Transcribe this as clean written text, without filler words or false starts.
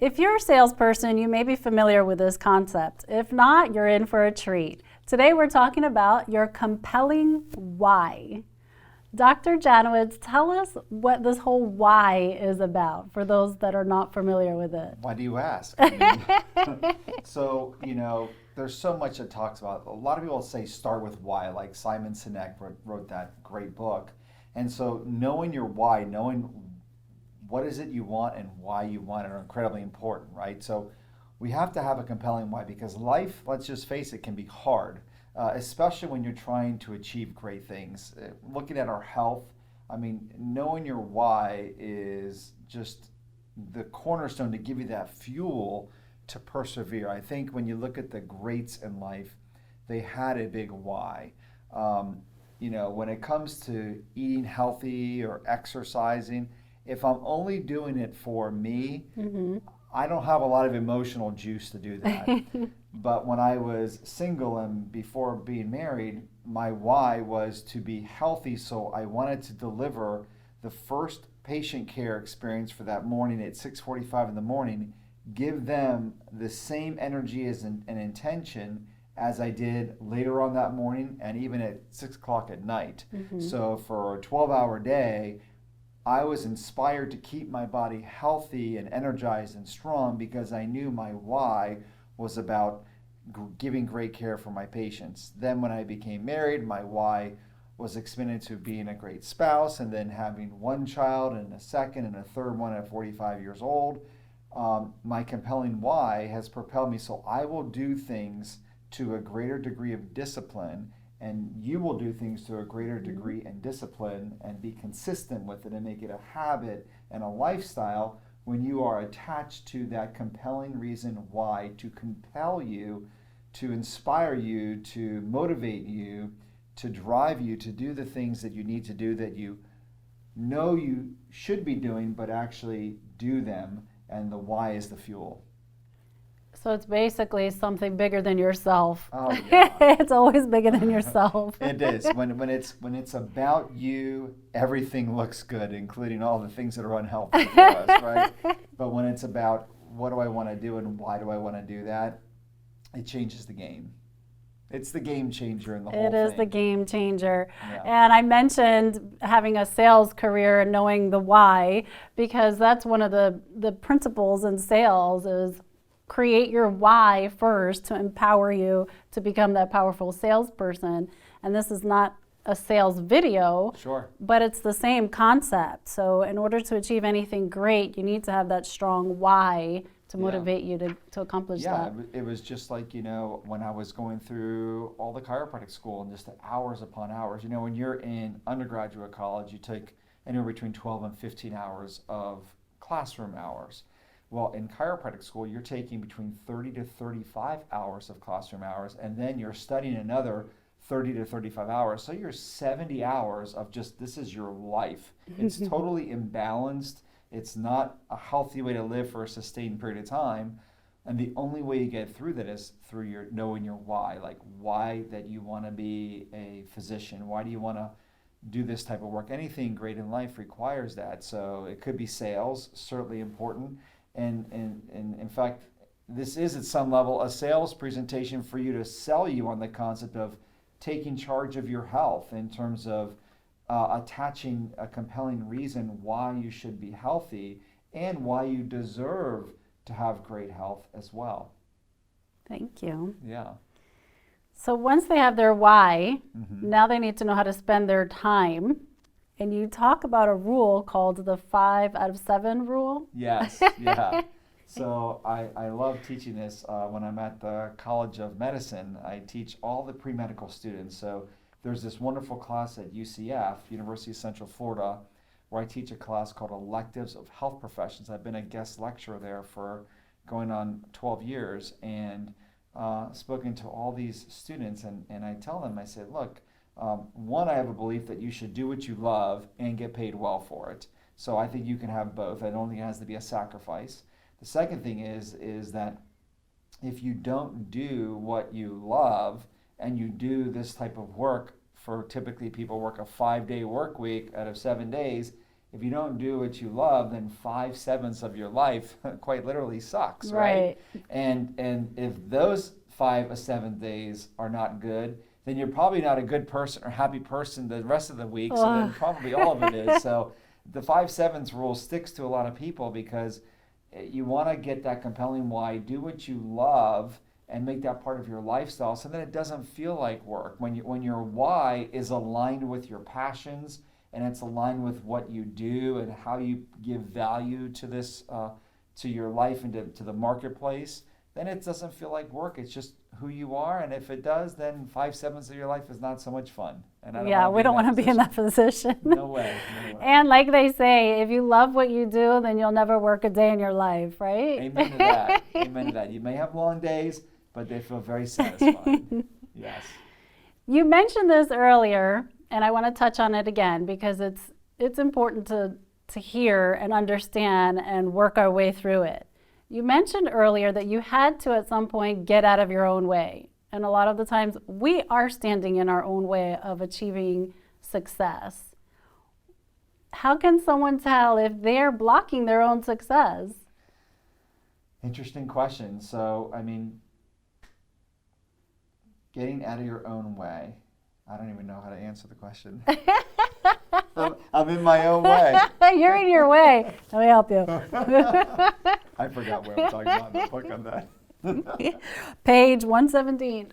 If you're a salesperson, you may be familiar with this concept. If not, you're in for a treat. Today we're talking about your compelling why. Dr. Janowitz, tell us what this whole why is about for those that are not familiar with it. Why do you ask? So, there's so much that talks about, a lot of people say start with why, like Simon Sinek wrote that great book. And so knowing your why, knowing what is it you want and why you want it are incredibly important, right? So we have to have a compelling why because life, let's just face it, can be hard, especially when you're trying to achieve great things. Looking at our health, knowing your why is just the cornerstone to give you that fuel to persevere. I think when you look at the greats in life, they had a big why. When it comes to eating healthy or exercising, if I'm only doing it for me, I don't have a lot of emotional juice to do that. But when I was single and before being married, my why was to be healthy, so I wanted to deliver the first patient care experience for that morning at 6:45 in the morning, give them the same energy and intention as I did later on that morning and even at 6 o'clock at night. So for a 12-hour day, I was inspired to keep my body healthy and energized and strong because I knew my why was about giving great care for my patients. Then when I became married, my why was expanded to being a great spouse and then having one child and a second and a third one at 45 years old. My compelling why has propelled me, so I will do things to a greater degree of discipline, and you will do things to a greater degree and discipline and be consistent with it and make it a habit and a lifestyle when you are attached to that compelling reason why, to compel you, to inspire you, to motivate you, to drive you to do the things that you need to do that you know you should be doing, but actually do them. And the why is the fuel. So it's basically something bigger than yourself. Oh, yeah. It's always bigger than yourself. It is. When it's about you, everything looks good, including all the things that are unhealthy for us, right? But when it's about what do I want to do and why do I want to do that, it changes the game. It's the game changer in the whole thing. It is the game changer. Yeah. And I mentioned having a sales career and knowing the why, because that's one of the principles in sales is create your why first to empower you to become that powerful salesperson. And this is not a sales video, Sure, but it's the same concept. So in order to achieve anything great, you need to have that strong why to motivate you to accomplish that. Yeah, it was just like, when I was going through all the chiropractic school and just the hours upon hours. When you're in undergraduate college, you take anywhere between 12 and 15 hours of classroom hours. Well, in chiropractic school, you're taking between 30 to 35 hours of classroom hours, and then you're studying another 30 to 35 hours. So you're 70 hours of just, this is your life. It's totally imbalanced. It's not a healthy way to live for a sustained period of time. And the only way you get through that is through your knowing your why, like why that you want to be a physician. Why do you want to do this type of work? Anything great in life requires that. So it could be sales, certainly important. And in fact, this is at some level a sales presentation for you to sell you on the concept of taking charge of your health in terms of attaching a compelling reason why you should be healthy and why you deserve to have great health as well. Thank you. Yeah. So once they have their why, now they need to know how to spend their time. And you talk about a rule called the 5 out of 7 rule. Yes, yeah. So I love teaching this when I'm at the College of Medicine. I teach all the pre-medical students. So there's this wonderful class at UCF, University of Central Florida, where I teach a class called Electives of Health Professions. I've been a guest lecturer there for going on 12 years and spoken to all these students. And I tell them, I say, look, one, I have a belief that you should do what you love and get paid well for it. So I think you can have both. I don't think it has to be a sacrifice. The second thing is that if you don't do what you love and you do this type of work for typically people work a 5-day work week out of 7 days, if you don't do what you love, then 5/7 of your life quite literally sucks, Right. And if those 5/7 days are not good, then you're probably not a good person or happy person the rest of the week. So then Ugh. probably all of it is. So the 5/7 rule sticks to a lot of people because you want to get that compelling why, do what you love, and make that part of your lifestyle, so then it doesn't feel like work. When your why is aligned with your passions and it's aligned with what you do and how you give value to this, to your life and to the marketplace, then it doesn't feel like work. It's just who you are, and if it does, then 5/7 of your life is not so much fun. And I don't Yeah, wanna we don't want to be in that position. position. No way. No way. And like they say, if you love what you do, then you'll never work a day in your life, right? Amen to that. Amen to that. You may have long days, but they feel very satisfying. Yes. You mentioned this earlier, and I want to touch on it again because it's important to hear and understand and work our way through it. You mentioned earlier that you had to at some point get out of your own way. And a lot of the times we are standing in our own way of achieving success. How can someone tell if they're blocking their own success? Interesting question. So, I mean, getting out of your own way. I don't even know how to answer the question. I'm in my own way. You're in your way. Let me help you. I forgot where I'm talking about in the book on that. Page 117.